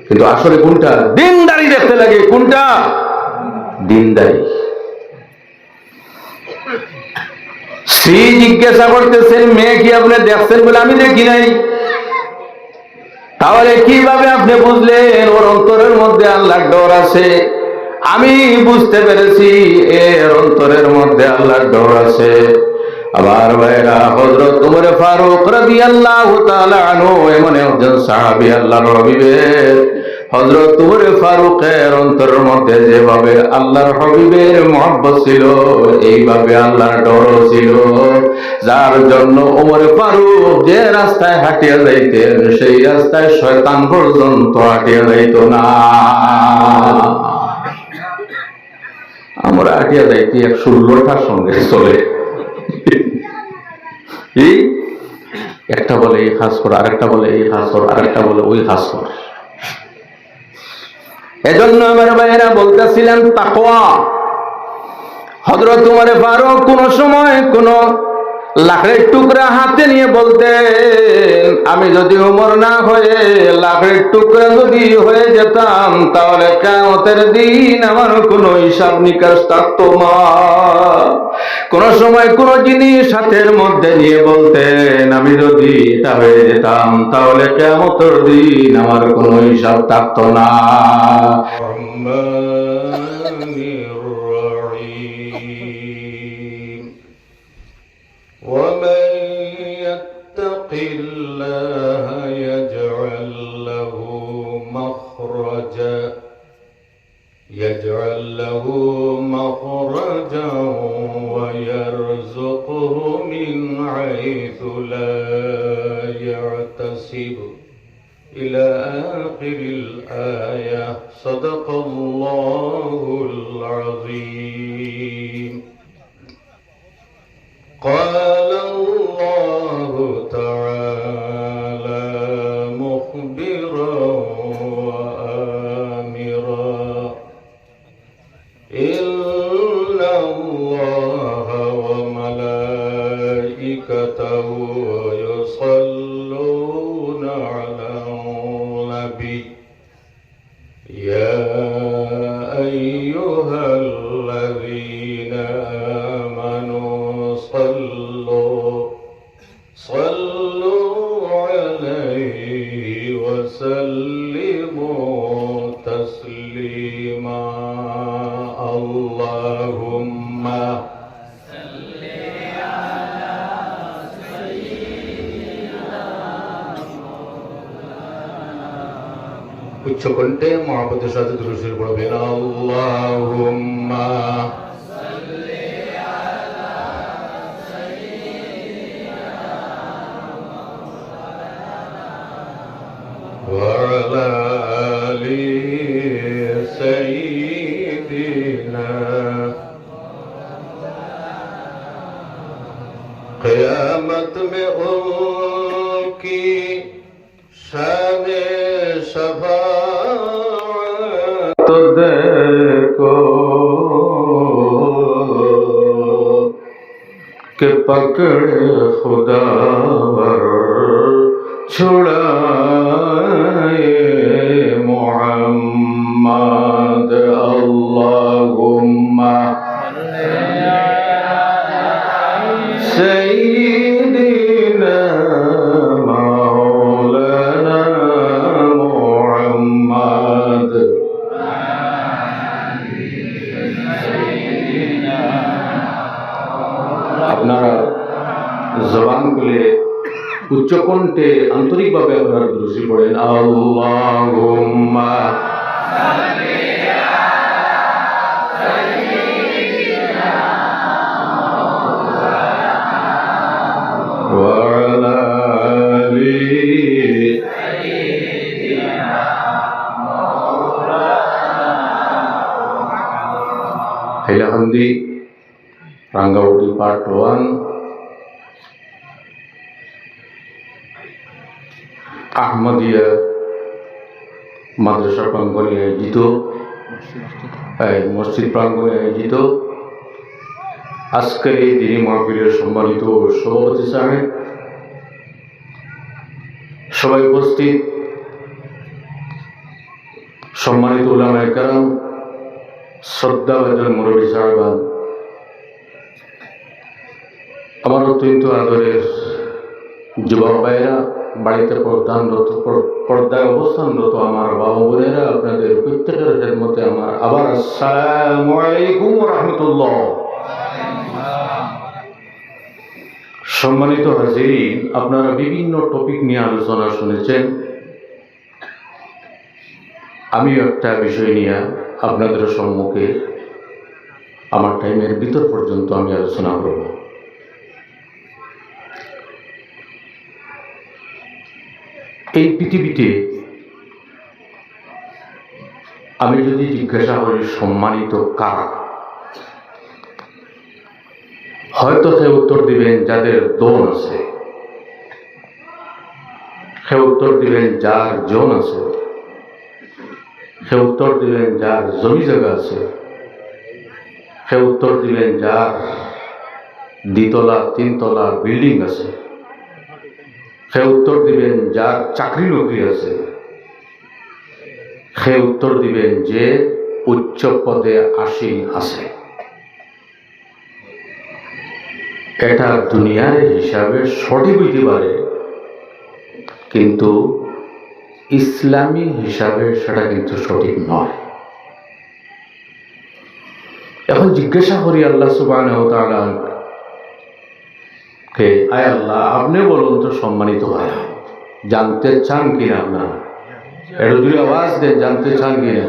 কিন্তু আসলে কোনটা? দিনদারি দেখতে লাগে। কোনটা? দিনদারি। স্ত্রী জিজ্ঞাসা করতেছেন, মেয়ে কি আপনি দেখছেন? বলে আমি দেখি নাই। তাহলে কিভাবে আপনি বুঝলেন ওর অন্তরের মধ্যে আল্লাহর ডর আছে? আমি বুঝতে পেরেছি এর অন্তরের মধ্যে আল্লাহর ডর আছে। আবার ভাইরা, হযরত ওমর ফারুক রাদিয়াল্লাহু তাআলা আনহু এমন একজন সাহাবী, আল্লাহর হাবিবের হযরত ওমর ফারুকের অন্তরের মধ্যে যেভাবে আল্লাহর হাবিবের মহব্বত ছিল, এইভাবে আল্লাহর ডর ছিল, যার জন্য ওমর ফারুক যে রাস্তায় হাঁটিয়া যাইতেন সেই রাস্তায় শয়তান পর্যন্ত হাঁটিয়া যাইত না। আমরা হাঁটিয়া যাইতে 116টার সঙ্গে চলে। একটা বলে এই কাজ কর, আরেকটা বলে এই কাজ কর, আরেকটা বলে ওই কাজ কর। এজন্য আমার ভাইয়েরা বলতেছিলেন তাকওয়া। হযরত ওমর ফারুক কোন সময় কোন লাকড়ির টুকরা হাতে নিয়ে বলতেন, আমি যদি ওমর না হয়ে লাকড়ির টুকরা যদি হয়ে যেতাম তাহলে কিয়ামতের দিন আমার কোনো হিসাব নিকাশ থাকতো না। কোন সময় কোন জিনিস হাতের মধ্যে নিয়ে বলতেন, আমি যদি এটা হয়ে যেতাম তাহলে কিয়ামতের দিন আমার কোনো হিসাব থাকতো না। ومن يتق الله يجعل له مخرجا ويرزقه من حيث لا يحتسب إلى آخر الآية. صدق الله العظيم. قال الله تعالى مخبرا وآمرا: إن الله وملائكته يصلون على النبي يا أيها الذين آمنوا صلوا عليه وسلموا تسليما. اللهم صل على سيدنا مولانا। উচ্চ কণ্ঠে মহব্বতের সাথে দুরূদ শরীফ পড়বেন। আল্লাহুম্মা وعلى آل سيدنا। क़यामत में उनकी शान शफ़ाअत देखो कि पकड़े खुदावर छुड़ाए मोहम्मद। अल्लाहुम्मा सय्यिदिना मौलाना मोहम्मद। আপনারা জবান খুলে উচ্চ কণ্ঠে আন্তরিকভাবে আপনারা দুরূদ শরীফ পড়েন। আল্লাহুম্মা সাল্লি আলা সাইয়্যিদিনা ওয়া আলা আলি সাইয়্যিদিনা মাওলানা। হাইলাকান্দি রাঙ্গাউটি পার্ট 1 আহমদিয়া মাদ্রাসা প্রাঙ্গণে আয়োজিত, মসজিদ প্রাঙ্গণে আয়োজিত আজকের এই দিনী মাহফিলের সম্মানিত সভাপতি সাহেব, সবাই উপস্থিত, সম্মানিত উলামায়ে কেরাম, শ্রদ্ধাভাজন মুরব্বী সাহেবান, আমার অত্যন্ত আদরের যুবক ভাইয়েরা, বাড়িতে পর্দায় অবস্থানরত আমার বাবা বোনেরা, আপনাদের প্রত্যেকের খেদমতে আমার আবার আসসালামু আলাইকুম ওয়া রাহমাতুল্লাহ। সম্মানিত হাজিরিন, আপনারা বিভিন্ন টপিক নিয়ে আলোচনা শুনেছেন। আমি একটা বিষয় নিয়ে আপনাদের সম্মুখে আমার টাইমের ভিতর পর্যন্ত আমি আলোচনা করব। এই পৃথিবীতে আমি যদি জিজ্ঞাসা করি সম্মানিত কারা, হয়তো সে উত্তর দিবেন যাদের দোন আছে, সে উত্তর দিবেন যার জন আছে, সে উত্তর দিবেন যার জমি জায়গা আছে, সে উত্তর দিবেন যার দ্বিতলা তিনতলা বিল্ডিং আছে, সে উত্তর দিবেন যার চাকরি নকরি আছে, সে উত্তর দিবেন যে উচ্চ পদে আসীন আছে। এটা দুনিয়ার হিসাবে সঠিক হইতে পারে, কিন্তু ইসলামী হিসাবে সেটা কিন্তু সঠিক নয়। এখন জিজ্ঞাসা করি আল্লাহ সুবহানাহু ওয়া তাআলা কে, আয় আল্লাহ আপনি বলুন তো সম্মানিত হয়, জানতে চান কিনা আপনারা? একটু দুই আওয়াজ দেন, জানতে চান কিনা?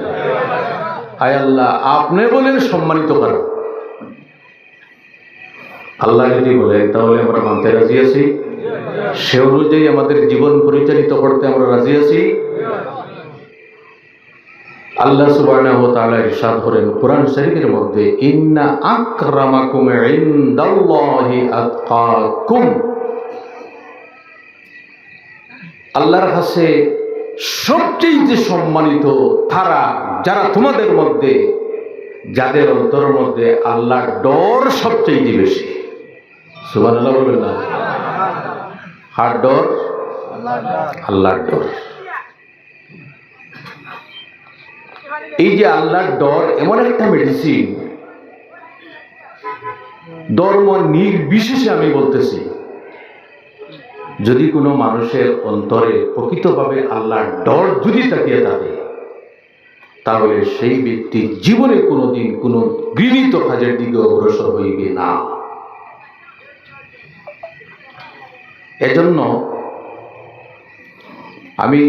আয় আল্লাহ আপনি বলেন সম্মানিত করা। আল্লাহ যদি বলেন তাহলে আমরা মানতে রাজি আছি, সে অনুযায়ী আমাদের জীবন পরিচালিত করতে আমরা রাজি আছি। আল্লাহ সুবহানাহু ওয়া তাআলা ইরশাদ করেন কোরআন শরীফের মধ্যে, ইন্না আকরামাকুম ইনদাল্লাহি আতকাকুম, আল্লাহর কাছে সবচেয়ে সম্মানিত তারা যারা তোমাদের মধ্যে, যাদের অন্তরের মধ্যে আল্লাহর ডর সবচেয়ে বেশি। সুবহানাল্লাহ বলবেন না? কার ডর? আল্লাহর ডর। এই যে আল্লাহর ডর এমন একটা মেডিসিন, ধর্ম নির্বিশেষে আমি বলতেছি, যদি কোনো মানুষের অন্তরে প্রকৃতভাবে আল্লাহর ডর যদি তাকিয়ে থাকে, তাহলে সেই ব্যক্তি জীবনে কোনোদিন কোনো ঘৃণিত কাজের দিকে অগ্রসর হইবে না। এজন্য আমি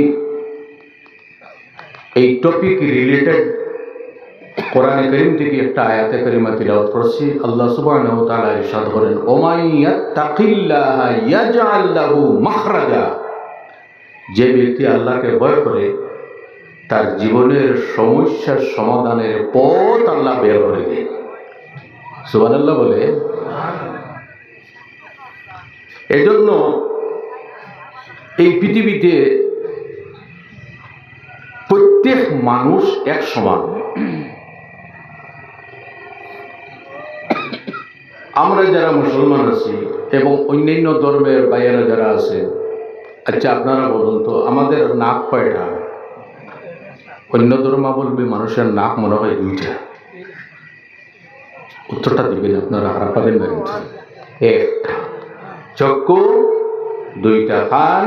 এই টপিক রিলেটেড কোরআনে কারীম থেকে একটা আয়াতে কারিমা তিলাওয়াত করছি। আল্লাহ সুবহানাহু ওয়া তাআলা ইরশাদ করেন, ওমাই ইয়াত্তাকিল্লাহা ইয়াজআল লাহু মাখরাজা, যে ব্যক্তি আল্লাহকে ভয় করে তার জীবনের সমস্যার সমাধানের পথ আল্লাহ বের করে দেন। সুবহানাল্লাহ বলে। এজন্য এই পৃথিবীতে প্রত্যেক মানুষ এক সমান। আমরা যারা মুসলমান আছি এবং অন্যান্য ধর্মের ভাইয়েরা যারা আছে, আচ্ছা আপনারা বলুন তো আমাদের নাক কয়টা? অন্য ধর্মাবলম্বী মানুষের নাক মনে হয় দুইটা। উত্তরটা দিবেন আপনারা, হারা পাবেন না কিন্তু। একটা চক্ষু, দুইটা কান,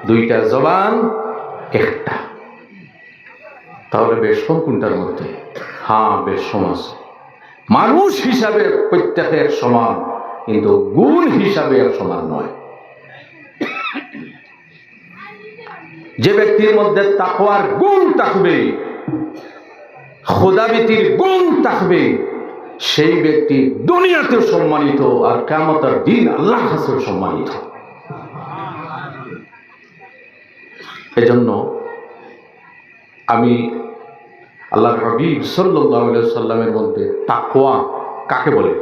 দুইটা জবান, একটা। তাহলে বেশ কম কোনটার মধ্যে? হ্যাঁ, বেশ কম আছে। মানুষ হিসাবে প্রত্যেকে এক সমান, কিন্তু গুণ হিসাবে এক সমান নয়। যে ব্যক্তির মধ্যে তাকওয়ার গুণ থাকবে, খোদাভীতির গুণ থাকবে, সেই ব্যক্তি দুনিয়াতে সম্মানিত আর কিয়ামতের দিন আল্লাহর কাছে সম্মানিত। এজন্য আমি আল্লাহর হাবিব সাল্লাল্লাহু আলাইহি ওয়াসাল্লামের মধ্যে তাকওয়া কাকে বলে,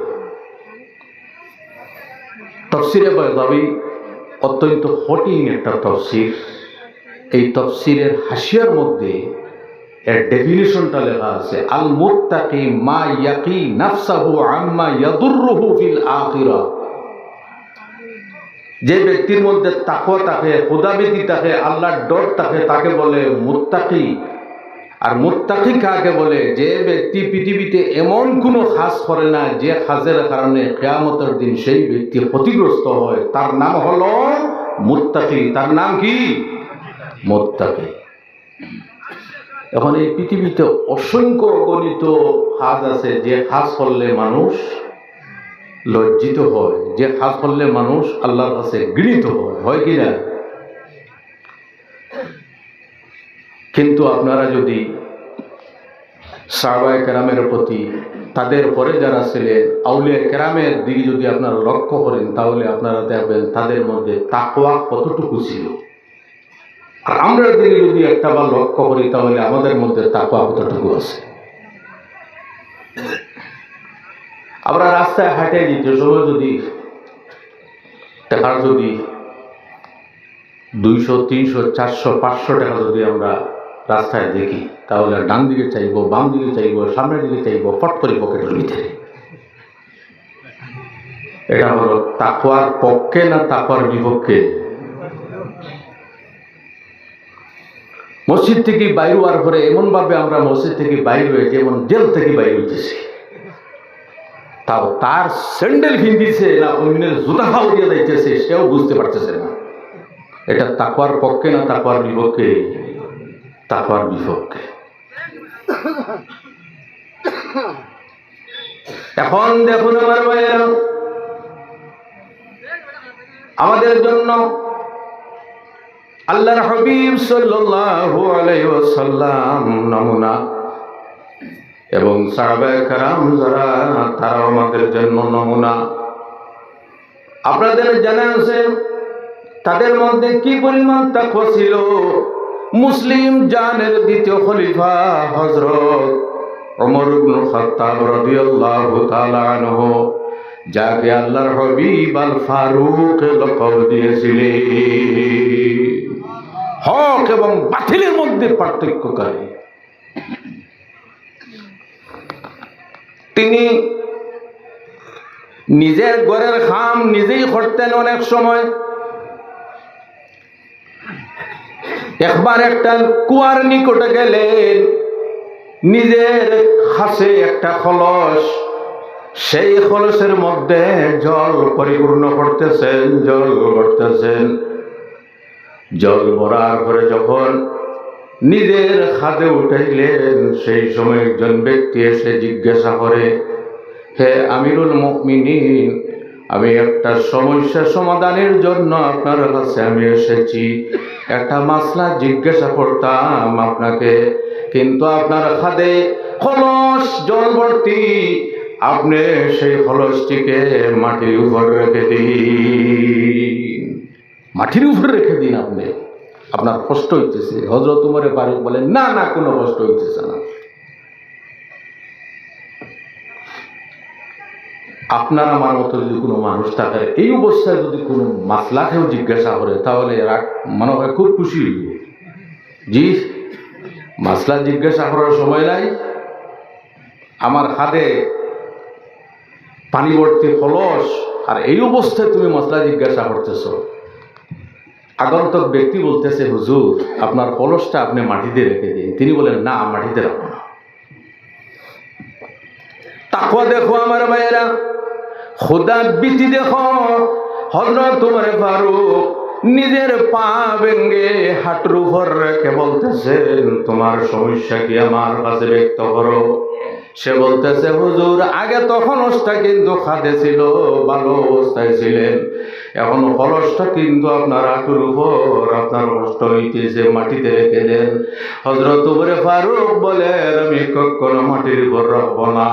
তাফসীরে বায়দাবী অত্যন্ত কঠিন একটা তাফসীর। এই তাফসীরের হাসিয়ার মধ্যে এর ডেফিনিশনটা লেখা আছে, আল মুত্তাকি মা ইয়াকি নাফসাহু আম্মা ইয়াদুররুহু ফিল আখিরাহ। যে ব্যক্তির মধ্যে তাকওয়া থাকে, খোদাভীতি থাকে, আল্লাহর ডর থাকে, তাকে বলে মুত্তাকি। আর মুত্তাকি কাকে বলে? যে ব্যক্তি পৃথিবীতে এমন কোনো কাজ করে না যে কাজের কারণে কিয়ামতের দিন সেই ব্যক্তি ক্ষতিগ্রস্ত হয়, তার নাম হলো মুত্তাকি। তার নাম কি? মুত্তাকি। এখন এই পৃথিবীতে অসংখ্য অগণিত কাজ আছে যে কাজ করলে মানুষ লজ্জিত হয়, যে কাজ করলে মানুষ আল্লাহর কাছে ঘৃণিত হয়, হয় কি না? কিন্তু আপনারা যদি সাহাবায়ে কেরামের প্রতি, তাদের পরে যারা ছিলেন আউলিয়া কেরামের দিকে যদি আপনারা লক্ষ্য করেন, তাহলে আপনারা দেখবেন তাদের মধ্যে তাকওয়া কতটুকু ছিল। আর আমরা দিকে যদি একটা বার লক্ষ্য করি, তাহলে আমাদের মধ্যে তাকওয়া কতটুকু আছে। আমরা রাস্তায় হাঁটে যেতে সময় যদি টাকার যদি 200, 300, 400, 500 টাকা যদি আমরা রাস্তায় দেখি, তাহলে ডান দিকে চাইবো, বাম দিকে চাইবো, সামনের দিকে চাইবো, ফট করে পকেটের ভিতরে। এটা হলো তাকওয়ার পক্ষে না তাকওয়ার বিপক্ষে? মসজিদ থেকে বাইর হওয়ার পরে এমন ভাবে আমরা মসজিদ থেকে বাইর হয়ে যেমন জেল থেকে বাইর হইতেছি, তাও তার স্যান্ডেল কিনতেছে না অন্যের জুতা খাও দিয়ে যাইতেছে সেও বুঝতে পারতেছে না। এটা তাকওয়ার পক্ষে না তাকওয়ার বিপক্ষে? তাকওয়ার বিপক্ষে। এখন দেখুন আমার ভাইয়েরা, আমাদের জন্য আল্লাহর হাবিব সাল্লাল্লাহু আলাইহি ওয়াসাল্লাম নমুনা, এবং সাহাবায়ে কেরাম যারা তারাও আমাদের জন্য নমুনা। আপনাদের জানা আছে তাদের মধ্যে কি পরিমাণ তাকওয়া ছিল। মুসলিম জানের দ্বিতীয় খলিফা হযরত ওমর ইবনে খাত্তাব রাদিয়াল্লাহু তাআলা আনহু, যাকে আল্লাহর হাবিব আল ফারুক লকব দিয়েছিলেন, হক এবং বাতিলের মধ্যে পার্থক্যকারী। তিনি নিজের ঘরের কাম নিজেই করতেন। অনেক সময় একবার একটা কুয়ার নিকটে গেলেন, নিজের হাতে একটা কলস, সেই কলসের মধ্যে জল পরিপূর্ণ করতেছেন, জল ভরতেছেন। জল ভরার পরে যখন নিজের হাতে উঠাইলেন, সেই সময় একজন ব্যক্তি এসে জিজ্ঞাসা করে, হে আমিরুল মুমিনিন, আমি একটা সমস্যা সমাধানের জন্য আপনার কাছে আমি এসেছি, একটা মাসলা জিজ্ঞাসা করতাম আপনাকে, কিন্তু আপনার হাতে কলস জল ভর্তি, আপনি সেই কলসটিকে মাটির উপর রেখে দিন, মাটির উপর রেখে দিন। আপনি আপনার কষ্ট হইতেছে। হযরত ওমর ফারুক বলেন, না না, কোনো কষ্ট হইতেছে না। আপনার আমার মতো যদি কোনো মানুষ থাকে, এই অবস্থায় যদি কোনো মাসলা কেউ জিজ্ঞাসা করে, তাহলে মনে হয় খুব খুশি হইব। জি, মাসলা জিজ্ঞাসা করার সময় নাই, আমার হাতে পানি ভর্তি কলস, আর এই অবস্থায় তুমি মাসলা জিজ্ঞাসা করতেছ। আগন্তক ব্যক্তি বলতেছে, হুজুর আপনার কলসটা আপনি মাটিতে রেখে দিন। তিনি বলেন, না, মাটিতে রাখো না। তাকওয়া দেখো আমার ভাইয়েরা, খোদা ভীতি দেখো। হযরত ওমর ফারুক নিজের পা ভেঙ্গে হাঁটুর উপর রেখে বলতেছেন, তোমার সমস্যা কি আমার কাছে ব্যক্ত করো। সে বলতেছে, হুজুর আগে তো কলসটা কিন্তু খাদে ছিল, ভালো অবস্থায় ছিলেন, এখন কলসটা কিন্তু আপনার হাঁটুর উপর, আপনার কষ্ট হইতেছে, মাটিতে রেখে দেন। হযরত ওমর ফারুক বলে, আমি কখনো মাটির উপর রাখবো না।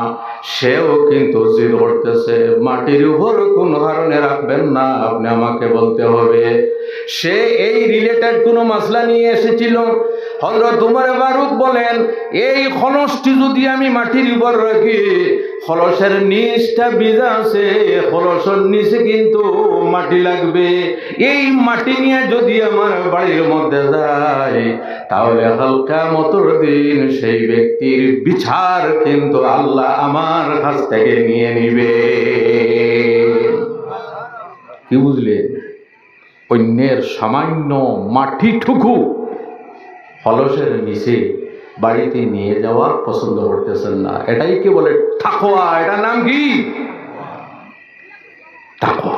সেও কিন্তু জিদ করতেছে, মাটির উপর কোন কারণে রাখবেন না, আপনি আমাকে বলতে হবে। সে এই রিলেটেড কোনো মাসলা নিয়ে এসেছিল। হযরত ওমর ফারুক বলেন, এই কলসটি যদি আমি মাটির উপর রাখি, কলসের নিচটা ভিজা আছে, কলসের নিচে কিন্তু মাটি লাগবে। এই মাটি নিয়ে যদি আমার বাড়ির মধ্যে যায়, তাহলে হালকা মতর দিন সেই ব্যক্তির বিচার কিন্তু আল্লাহ আমার কাছ থেকে নিয়ে নিবে। কি বুঝলেন? অন্যের সামান্য মাটিটুকু কলসের নিচে বাড়িতে নিয়ে যাওয়া পছন্দ করতেছেন না। এটাই কি বলে তাকওয়া। এটার নাম কি? তাকওয়া।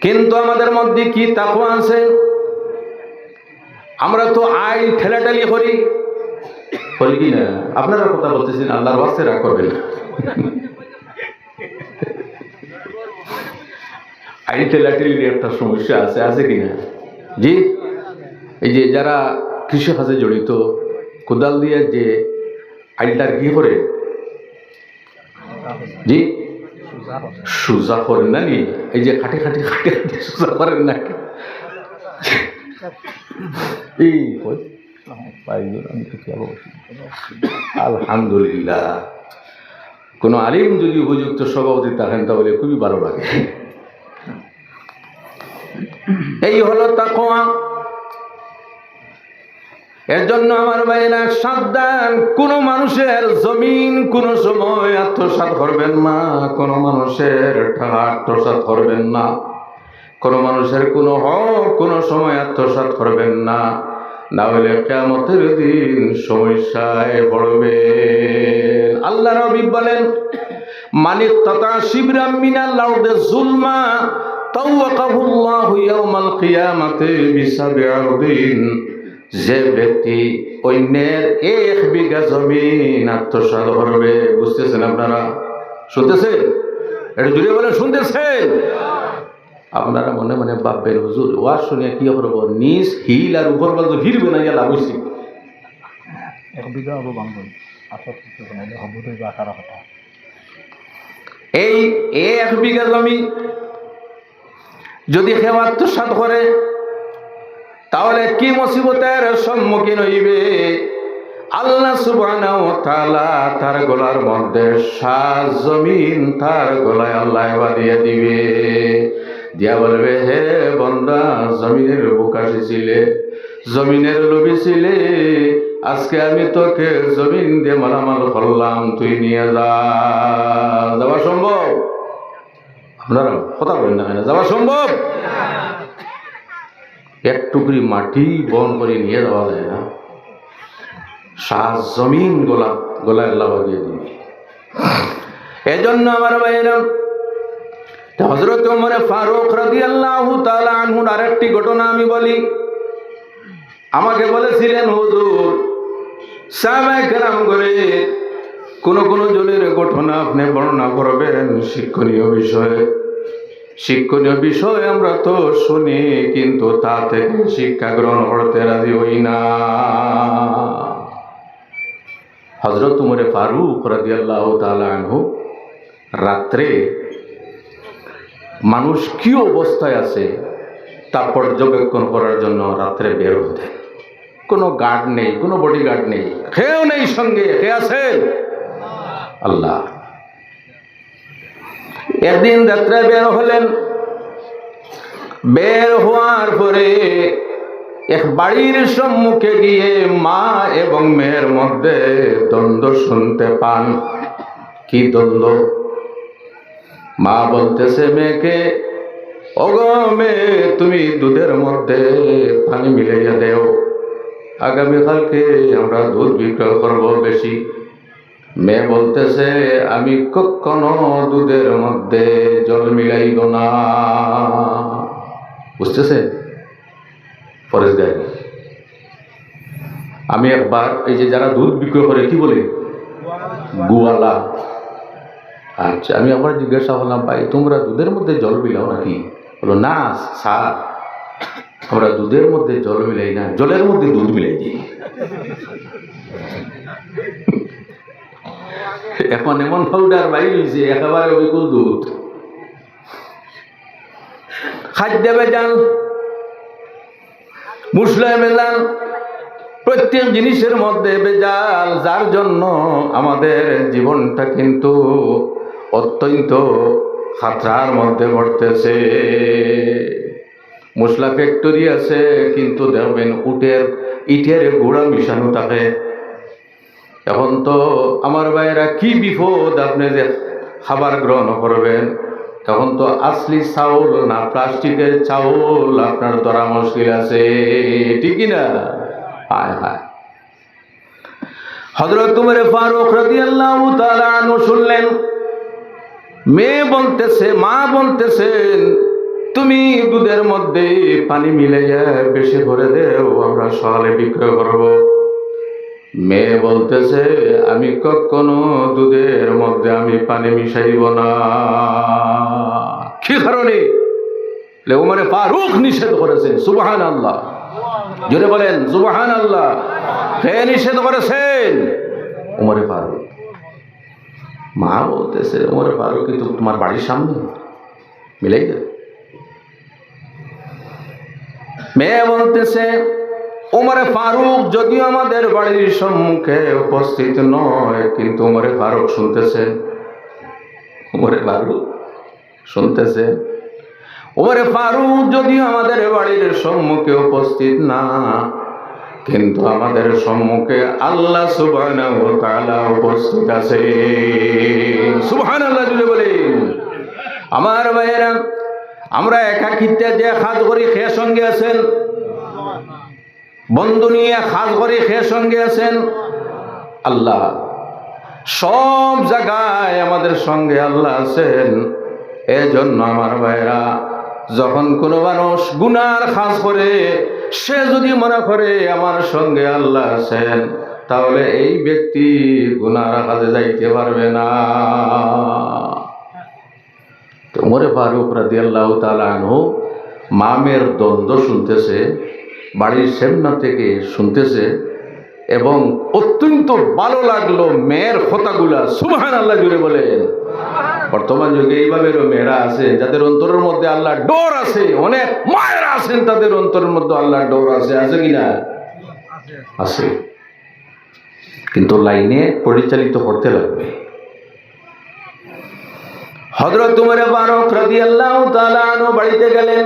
কিন্তু আমাদের মধ্যে কি তাকওয়া আছে? আমরা তো আই ঠেলাঠালি করি কি না? আপনারা কথা বলতেছেন, আল্লাহর ওয়াস্তে রাগ করবেন না। আই ঠেলাঠালির একটা সমস্যা আছে কিনা? জি, এই যে যারা কৃষি কাজে জড়িত, কোদাল দিয়ে যে আইলটার কি করে, জি সোজা করেন না নি? এই যে খাটে খাটে খাটে খাটে সোজা করেন না? এই আলহামদুলিল্লাহ, কোন আলিম যদি উপযুক্ত সভাপতি থাকেন তাহলে খুবই ভালো লাগে। এই হলো তাকওয়া। এর জন্য আমার ভাইরা সাবধান, কোন মানুষের জমিন কোন সময় আত্মসাৎ করবেন না, কোন মানুষের টাকা আত্মসাৎ করবেন না, কোন মানুষের কোন হক কোন সময় আত্মসাৎ করবেন না, না হলে কিয়ামতের দিন সমস্যায় পড়বেন। আল্লাহ নবী বলেন, মানিক তাতা শিবরাম মিনাল আরদি যুলমা তাওয়াকাহুল্লাহু ইয়াওমাল কিয়ামাতি বিসাবি আরদিন। যে ব্যক্তি অন্যের 1 বিঘা জমিন আত্মসাৎ করবে, বুঝতেছেন আপনারা? শুনতেছেন? এটা জুড়ে বলেন, শুনতেছেন? আপনারা মনে মনে ভাববেন, হুজুর ওয়াজ শুনে কি করব, নিজ হিল আর উপর বাজু ফিরবে না, ইয়া লাভ হইছে। 1 বিঘা হবো বাংলা এই 1 বিঘা জমি যদি কেউ আত্মসাৎ করে তাহলে কি মুসিবতের সম্মুখীন হইবে। আল্লাহ সুবহানাহু ওয়া তাআলা তার গলার মধ্যে 7 জমিন তার গলায় আল্লাহ বাঁধিয়ে দিবে, দিয়া বলবে, হে বান্দা, জমিনের বুকাশি ছিলে, জমিনের লোভী ছিলে, আজকে আমি তোকে জমিন দিয়ে মালামাল করলাম, তুই নিয়ে যা। যাওয়া সম্ভব? আপনারা কথা বলেন না কেন? যাওয়া সম্ভব? এক টুকরি মাটি বন করে নিয়ে যাওয়া যায় না। 7 জমিন গলায় আল্লাহ বাঁধিয়ে দিবে। এজন্য আমার ভাইরা, হযরত ওমর ফারুক রাদিয়াল্লাহু তাআলা আনহুর আরেকটি ঘটনা আমি বলি। আমাকে বলেছিলেন, হুজুর সাহাবায়ে কেরাম করে কোন কোন জনের ঘটনা আপনি বর্ণনা করবেন শিক্ষণীয় বিষয়ে। শিক্ষণীয় বিষয় আমরা তো শুনি, কিন্তু তা থেকে শিক্ষা গ্রহণ করতে রাজি হই না। হযরত ওমর ফারুক রাদিয়াল্লাহু তাআলা আনহু রাত্রে মানুষ কি অবস্থায় আছে তা পর্যবেক্ষণ করার জন্য রাত্রে বের হতেন। কোনো গার্ড নেই, কোনো বডিগার্ড নেই, কেউ নেই সঙ্গে। কে আছে? আল্লাহ। একদিন রাত্রে বের হলেন। বের হওয়ার পরে এক বাড়ির সম্মুখে গিয়ে মা এবং মেয়ের মধ্যে দ্বন্দ্ব শুনতে পান। কি দ্বন্দ্ব? মা বলতেছে মেয়েকে, ওগো মেয়ে, তুমি দুধের মধ্যে পানি মিলাইয়া দেও, আগামীকালকে আমরা দুধ বিক্রয় করবো বেশি। মেয়ে বলতেছে, আমি কখনো দুধের মধ্যে জল মিলাইব না। বুঝতেছে? ফরেজগারি। আমি একবার, এই যে যারা দুধ বিক্রয় করে কি বলে, গুয়ালা। আচ্ছা, আমি আবার জিজ্ঞাসা করলাম, ভাই তোমরা দুধের মধ্যে জল মিলাও নাকি? বলো, না স্যার, আমরা দুধের মধ্যে জল মিলাই না, জলের মধ্যে দুধ মিলাই দিই। এখন এমন পাউডার বাইর হয়েছে, একেবারে অবিকুল দুধ। খাদ্য ভেজাল, মশলা ভেজাল, প্রত্যেক জিনিসের মধ্যে ভেজাল, যার জন্য আমাদের জীবনটা কিন্তু অত্যন্ত খাতরার মধ্যে পড়তেছে। মশলা ফ্যাক্টরি আছে, কিন্তু দেখবেন ইটের গুঁড়া মিশানো থাকে। এখন তো আমার ভাইয়েরা কি বিপদ, আপনি যে খাবার গ্রহণ করবেন, এখন তো আসলি চাউল না প্লাস্টিকের চাউল আপনার ধরা মুশকিল আছে, ঠিকই না? হায় হায়। হযরত উমর ফারুক রাদিয়াল্লাহু তাআলা আনহু শুনলেন, মেয়ে বলতেছে, মা বলতেছেন, তুমি দুধের মধ্যে পানি মিলাইয়া বেশি করে দেও, আমরা সকালে বিক্রয় করব। মেয়ে বলতেছে, আমি কখনো দুধের মধ্যে আমি পানি মিশাইব না। কি কারণে? উমর ফারুক নিষেধ করেছেন। সুবহানাল্লাহ, জোরে বলেন সুবহানাল্লাহ। কে নিষেধ করেছেন? উমর ফারুক। মা বলতেছে, উমর ফারুক কিন্তু তোমার বাড়ির সামনে, মিলাই দে। মেয়ে বলতেছে, উমর ফারুক যদিও আমাদের বাড়ির সম্মুখে উপস্থিত নয়, কিন্তু উমর ফারুক শুনতেছেন। উমর ফারুক শুনতেছেন। উমর ফারুক যদিও আমাদের বাড়ির সম্মুখে উপস্থিত না, কিন্তু আমাদের সম্মুখে আল্লাহ সুবহানাহু ওয়া তাআলা উপস্থিত আছে। সুবহানাল্লাহ জুড়ে বলেন। আমার ভাইয়েরা, আমরা একাকিত্বে যে কাজ করি, কে সঙ্গে আছেন? বন্ধু নিয়ে কাজ করি, কে সঙ্গে আছেন? আল্লাহ। সব জায়গায় আমাদের সঙ্গে আল্লাহ আছেন। এজন্য আমার ভাইয়েরা, যখন কোনো মানুষ গুনার কাজ করে, সে যদি মনে করে আমার সঙ্গে আল্লাহ আছেন, তাহলে এই ব্যক্তি গুনার কাজে যাইতে পারবে না। উমর ফারুক রাদিয়াল্লাহু তাআলা আনহু মামের দ্বন্দ্ব শুনতেছে, বাড়ির সামনে থেকে শুনতেছে, এবং অত্যন্ত ভালো লাগলো মেয়ের কথাগুলা। সুবহানাল্লাহ জুড়ে বলেন। বর্তমান যুগে এইভাবেও মেয়েরা আছে যাদের অন্তরের মধ্যে আল্লাহ ডর আছে। অনেক মায়েরা আছেন তাদের অন্তরের মধ্যে আল্লাহ ডর আছে। আছে কিনা? আছে। কিন্তু লাইনে পরিচালিত করতে লাগবে। হযরত উমর ফারুক রাদিয়াল্লাহু তাআলা আনহু বাড়িতে গেলেন।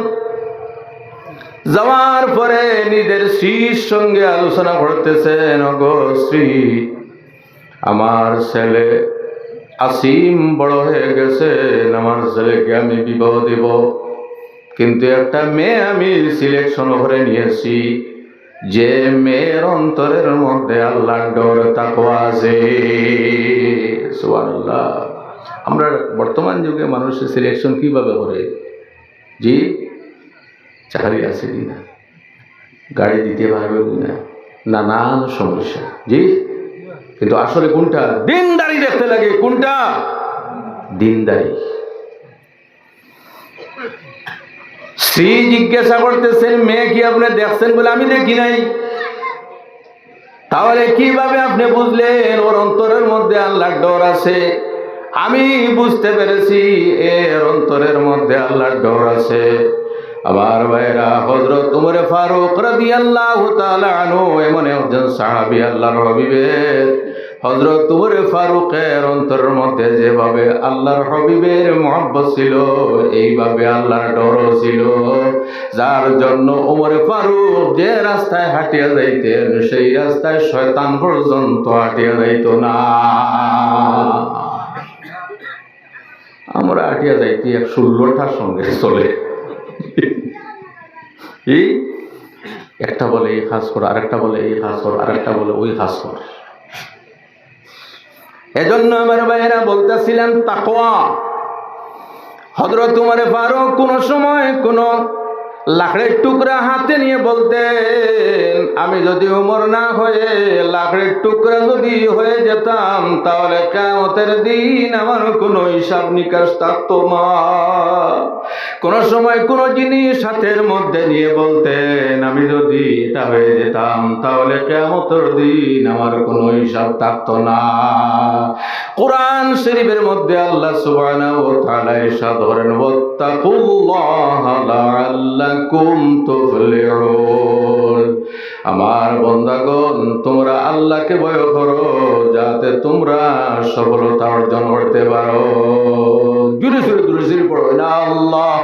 যাওয়ার পরে নিজের স্ত্রীর সঙ্গে আলোচনা করতেছেন, ওগো স্ত্রী, আমার ছেলে আসিম বড় হয়ে গেছে, আমার ছেলেকে আমি বিবাহ দেব, কিন্তু একটা মেয়ে আমি সিলেকশন করে নিয়েছি, যে মেয়ের অন্তরের মধ্যে আল্লাহর ডর তাকওয়া আছে। সুবহানাল্লাহ। আমরা বর্তমান যুগে মানুষের সিলেকশন কিভাবে করে? জি, চাকরি আছে কিনা, গাড়ি দিতে পারবে কিনা, নানান সমস্যা। জি, কিন্তু আসলে কোনটা? দিনদারি দেখতে লাগে। কোনটা? দিনদারি। স্ত্রী জিজ্ঞাসা করতেছেন, মেয়ে কি আপনি দেখছেন? বলে, আমি দেখি নাই। তাহলে কিভাবে আপনি বুঝলেন ওর অন্তরের মধ্যে আল্লাহর ডর আছে? আমি বুঝতে পেরেছি এর অন্তরের মধ্যে আল্লাহর ডর আছে। আমার ভাইরা, হযরত উমর ফারুক রাদিয়াল্লাহু তাআলা আনহু এমন একজন সাহাবী, আল্লাহর হাবিবের হযরত উমর ফারুকের অন্তরের মধ্যে যেভাবে আল্লাহর হাবিবের মহব্বত ছিল, এইভাবে আল্লাহর ডরও ছিল, যার জন্য উমর ফারুক যে রাস্তায় হাঁটিয়া যাইতেন, সেই রাস্তায় শয়তান পর্যন্ত হাঁটিয়া যাইত না। আমরা হাঁটিয়া যাইতে ১১৬টার সঙ্গে চলে। একটা বলে এই কাজ কর, আরেকটা বলে এই কাজ কর, আরেকটা বলে ওই কাজ কর। এজন্য আমার ভাইয়েরা বলতেছিলেন তাকওয়া। হযরত উমর ফারুক কোন সময় কোন লাকড়ির টুকরা হাতে নিয়ে বলতেন, আমি যদি উমর না হয়ে লাকড়ির টুকরা যদি হয়ে যেতাম, তাহলে কিয়ামতের দিন আমার কোনো হিসাব নিকাশ থাকতো না। কোন সময় কোন জিনিস হাতের মধ্যে নিয়ে বলতেন, আমি যদি এটা হয়ে যেতাম, তাহলে কিয়ামতের দিন আমার কোনো হিসাব থাকতো না। কোরআন শরীফের মধ্যে আল্লাহ সুবহানাহু ওয়া তাআলা ইরশাদ করেন, ওয়াত্তাকুল্লাহা লাআল্লাকুম তুফলিহুন। আমার বান্দাগণ, তোমরা আল্লাহকে ভয় করো যাতে তোমরা সফলতা অর্জন করতে পারো। জোরে জোরে পড়ো না আল্লাহ।